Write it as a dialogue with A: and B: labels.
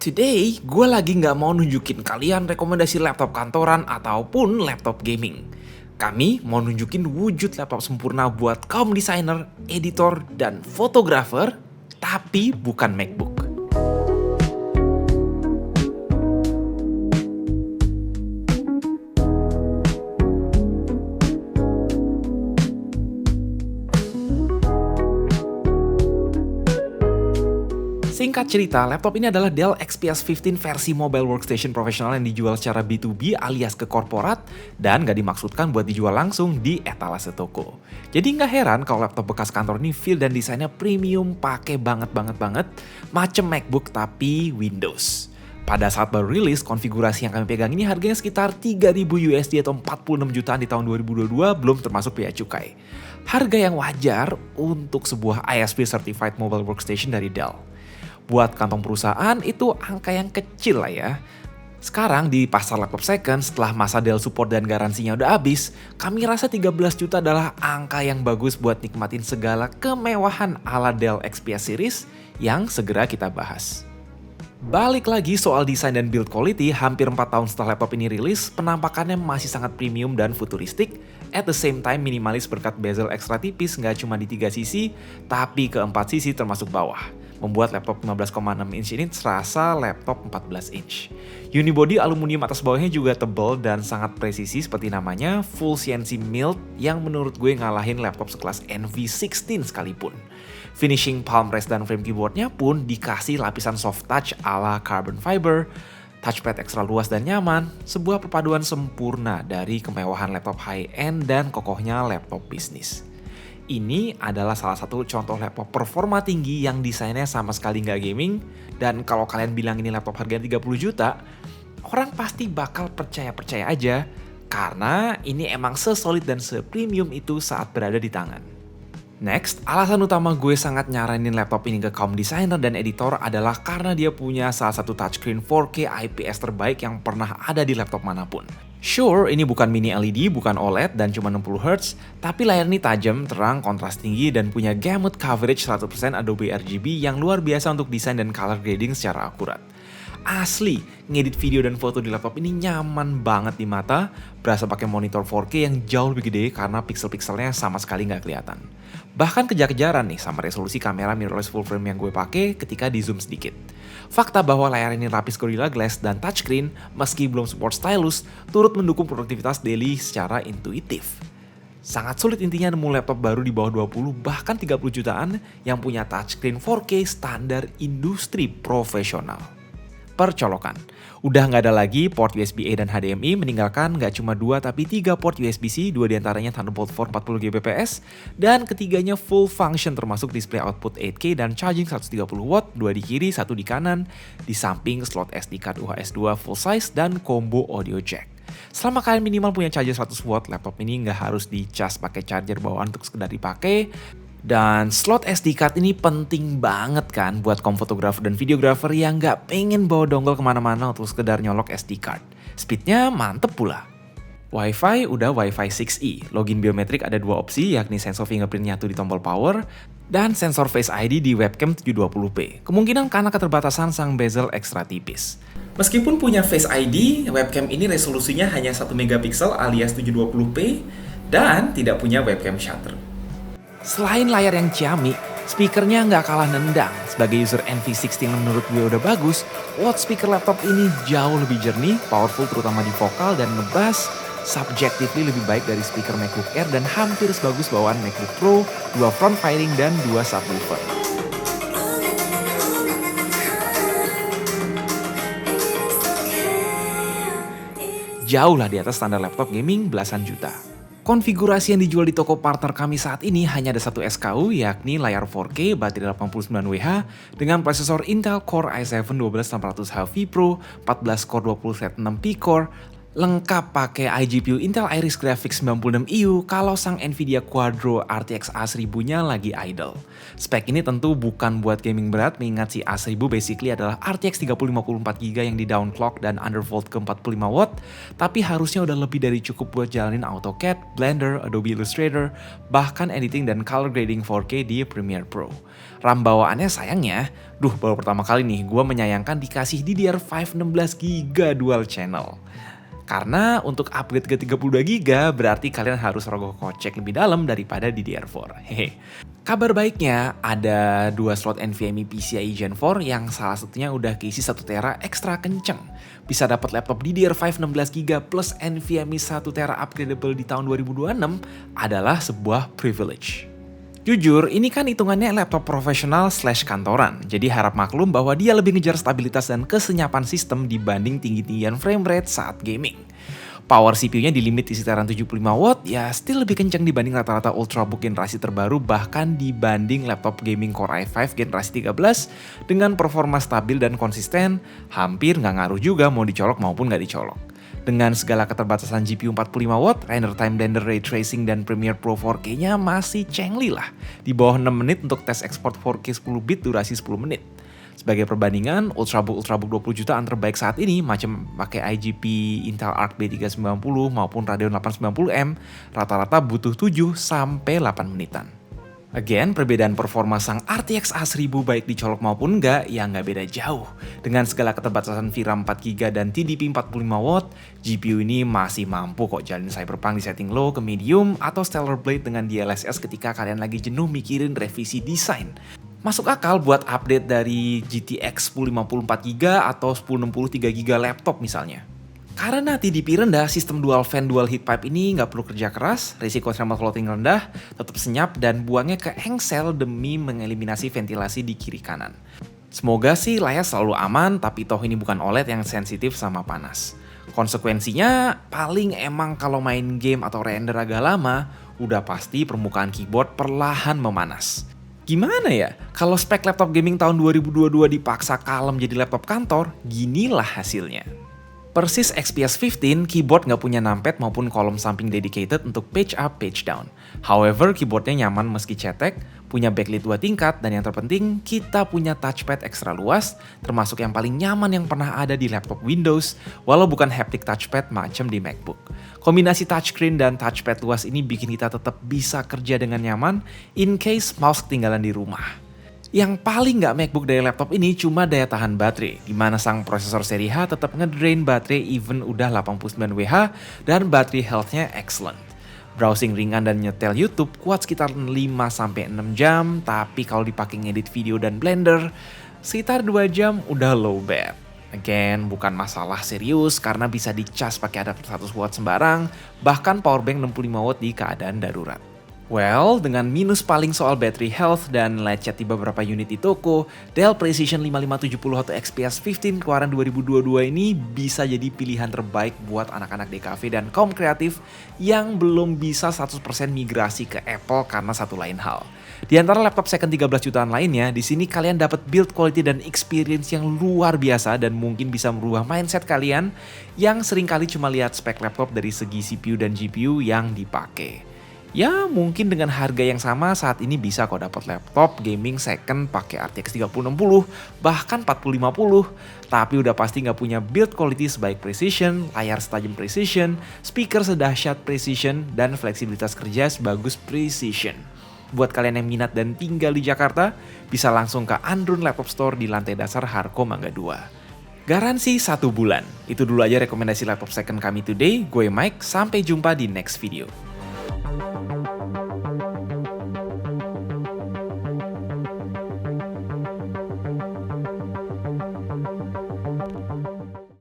A: Today, gue lagi nggak mau nunjukin kalian rekomendasi laptop kantoran ataupun laptop gaming. Kami mau nunjukin wujud laptop sempurna buat kaum desainer, editor, dan fotografer, tapi bukan MacBook. Singkat cerita, laptop ini adalah Dell XPS 15 versi mobile workstation profesional yang dijual secara B2B alias ke korporat dan gak dimaksudkan buat dijual langsung di etalase toko. Jadi gak heran kalau laptop bekas kantor ini feel dan desainnya premium, pakai banget, macem MacBook tapi Windows. Pada saat baru rilis, konfigurasi yang kami pegang ini harganya sekitar 3.000 USD atau 46 jutaan di tahun 2022 belum termasuk biaya cukai. Harga yang wajar untuk sebuah ISP Certified Mobile Workstation dari Dell. Buat kantong perusahaan itu angka yang kecil lah ya. Sekarang di pasar laptop second setelah masa Dell support dan garansinya udah habis, kami rasa 13 juta adalah angka yang bagus buat nikmatin segala kemewahan ala Dell XPS series yang segera kita bahas. Balik lagi soal desain dan build quality, hampir 4 tahun setelah laptop ini rilis, penampakannya masih sangat premium dan futuristik, at the same time minimalis berkat bezel ekstra tipis nggak cuma di 3 sisi, tapi ke 4 sisi termasuk bawah. Membuat laptop 15,6 inch ini terasa laptop 14 inch. Unibody aluminium atas bawahnya juga tebal dan sangat presisi seperti namanya, full CNC milled yang menurut gue ngalahin laptop sekelas NV16 sekalipun. Finishing palm rest dan frame keyboardnya pun dikasih lapisan soft touch ala carbon fiber, touchpad ekstra luas dan nyaman, sebuah perpaduan sempurna dari kemewahan laptop high-end dan kokohnya laptop bisnis. Ini adalah salah satu contoh laptop performa tinggi yang desainnya sama sekali nggak gaming, dan kalau kalian bilang ini laptop harganya 30 juta, orang pasti bakal percaya-percaya aja, karena ini emang sesolid dan sepremium itu saat berada di tangan. Next, alasan utama gue sangat nyaranin laptop ini ke kaum desainer dan editor adalah karena dia punya salah satu touchscreen 4K IPS terbaik yang pernah ada di laptop manapun. Sure, ini bukan mini LED, bukan OLED, dan cuma 60Hz, tapi layar ini tajam, terang, kontras tinggi, dan punya gamut coverage 100% Adobe RGB yang luar biasa untuk desain dan color grading secara akurat. Asli, ngedit video dan foto di laptop ini nyaman banget di mata, berasa pakai monitor 4K yang jauh lebih gede karena pixel-pixelnya sama sekali nggak kelihatan. Bahkan kejar-kejaran nih sama resolusi kamera mirrorless full frame yang gue pakai ketika di zoom sedikit. Fakta bahwa layar ini lapis Gorilla Glass dan touchscreen, meski belum support stylus, turut mendukung produktivitas daily secara intuitif. Sangat sulit intinya nemu laptop baru di bawah 20 bahkan 30 jutaan yang punya touchscreen 4K standar industri profesional. Percolokan, udah nggak ada lagi port USB-A dan HDMI, meninggalkan nggak cuma 2 tapi 3 port USB-C, 2 diantaranya Thunderbolt 4 40Gbps, dan ketiganya full function termasuk display output 8K dan charging 130 watt, 2 di kiri, 1 di kanan, di samping slot SD card UHS 2 full size dan combo audio jack. Selama kalian minimal punya charger 100 watt, laptop ini nggak harus dicas pakai charger bawaan untuk sekedar dipakai. Dan slot SD card ini penting banget kan buat kaum fotografer dan videografer yang nggak pengen bawa dongle kemana-mana untuk sekedar nyolok SD card. Speednya mantep pula. Wi-Fi udah Wi-Fi 6E. Login biometrik ada 2 opsi, yakni sensor fingerprint nyatu di tombol power dan sensor Face ID di webcam 720p. Kemungkinan karena keterbatasan sang bezel ekstra tipis. Meskipun punya Face ID, webcam ini resolusinya hanya 1 megapiksel alias 720p dan tidak punya webcam shutter. Selain layar yang ciamik, speakernya nggak kalah nendang. Sebagai user NV16 yang menurut gue udah bagus, loudspeaker laptop ini jauh lebih jernih, powerful terutama di vokal dan ngebass, subjectively lebih baik dari speaker MacBook Air dan hampir sebagus bawaan MacBook Pro, 2 front firing dan 2 subwoofer. Jauh lah di atas standar laptop gaming belasan juta. Konfigurasi yang dijual di toko partner kami saat ini hanya ada satu SKU, yakni layar 4K, baterai 89Wh, dengan prosesor Intel Core i7 12600H vPro, 14 core 20 thread 6 P-core, Lengkap pakai iGPU Intel Iris Graphics 96EU kalau sang Nvidia Quadro RTX A1000-nya lagi idle. Spek ini tentu bukan buat gaming berat, mengingat si A1000 basically adalah RTX 3054GB yang di downclock dan undervolt ke 45W, tapi harusnya udah lebih dari cukup buat jalanin AutoCAD, Blender, Adobe Illustrator, bahkan editing dan color grading 4K di Premiere Pro. RAM bawaannya sayangnya, baru pertama kali nih gue menyayangkan dikasih DDR5 16GB dual channel. Karena untuk upgrade ke 32GB berarti kalian harus rogoh kocek lebih dalam daripada DDR4. Hehe. Kabar baiknya ada 2 slot NVMe PCIe Gen 4 yang salah satunya udah keisi 1TB ekstra kenceng. Bisa dapat laptop DDR5 16GB plus NVMe 1TB upgradable di tahun 2026 adalah sebuah privilege. Jujur, ini kan hitungannya laptop profesional / kantoran, jadi harap maklum bahwa dia lebih ngejar stabilitas dan kesenyapan sistem dibanding tinggi-tinggian frame rate saat gaming. Power CPU-nya di limit di sekitaran 75W, ya still lebih kencang dibanding rata-rata ultrabook generasi terbaru, bahkan dibanding laptop gaming Core i5 generasi 13 dengan performa stabil dan konsisten, hampir nggak ngaruh juga mau dicolok maupun nggak dicolok. Dengan segala keterbatasan GPU 45W, render time Blender Ray Tracing dan Premiere Pro 4K-nya masih cengli lah. Di bawah 6 menit untuk tes ekspor 4K 10 bit durasi 10 menit. Sebagai perbandingan, Ultrabook 20 jutaan terbaik saat ini macam pakai IGP Intel Arc B390 maupun Radeon 890M rata-rata butuh 7 sampai 8 menitan. Again, perbedaan performa sang RTX A1000 baik dicolok maupun enggak, ya nggak beda jauh. Dengan segala keterbatasan VRAM 4GB dan TDP 45W, GPU ini masih mampu kok jalanin Cyberpunk di setting low ke medium atau Stellar Blade dengan DLSS ketika kalian lagi jenuh mikirin revisi desain. Masuk akal buat update dari GTX 1050 4GB atau 1060 3GB laptop misalnya. Karena TDP rendah, sistem dual fan dual heat pipe ini nggak perlu kerja keras, risiko thermal clothing rendah, tetap senyap dan buangnya ke engsel demi mengeliminasi ventilasi di kiri kanan. Semoga sih layar selalu aman, tapi toh ini bukan OLED yang sensitif sama panas. Konsekuensinya paling emang kalau main game atau render agak lama, udah pasti permukaan keyboard perlahan memanas. Gimana ya, kalau spek laptop gaming tahun 2022 dipaksa kalem jadi laptop kantor, ginilah hasilnya. Persis XPS 15, keyboard nggak punya numpad maupun kolom samping dedicated untuk page up, page down. However, keyboardnya nyaman meski cetek, punya backlit 2 tingkat, dan yang terpenting, kita punya touchpad ekstra luas, termasuk yang paling nyaman yang pernah ada di laptop Windows, walau bukan haptic touchpad macam di MacBook. Kombinasi touchscreen dan touchpad luas ini bikin kita tetap bisa kerja dengan nyaman, in case mouse ketinggalan di rumah. Yang paling nggak MacBook dari laptop ini cuma daya tahan baterai, di mana sang prosesor seri H tetap ngedrain baterai even udah 89Wh dan baterai health-nya excellent. Browsing ringan dan nyetel YouTube kuat sekitar 5-6 jam, tapi kalau dipakai ngedit video dan Blender, sekitar 2 jam udah low bat. Again, bukan masalah serius karena bisa dicas pakai adapter 100W sembarang, bahkan powerbank 65W di keadaan darurat. Well, dengan minus paling soal battery health dan lecet di beberapa unit di toko, Dell Precision 5570 atau XPS 15 keluaran 2022 ini bisa jadi pilihan terbaik buat anak-anak DKV dan kaum kreatif yang belum bisa 100% migrasi ke Apple karena satu lain hal. Di antara laptop second 13 jutaan lainnya, di sini kalian dapat build quality dan experience yang luar biasa dan mungkin bisa merubah mindset kalian yang seringkali cuma lihat spek laptop dari segi CPU dan GPU yang dipakai. Ya mungkin dengan harga yang sama saat ini bisa kok dapat laptop gaming second pakai RTX 3060 bahkan 4050, tapi udah pasti nggak punya build quality sebaik precision, layar setajam precision, speaker sedahsyat precision, dan fleksibilitas kerja sebagus precision. Buat kalian yang minat dan tinggal di Jakarta, bisa langsung ke Androon Laptop Store di lantai dasar Harko Mangga 2. Garansi 1 bulan. Itu dulu aja rekomendasi laptop second kami today. Gue Mike, sampai jumpa di next video.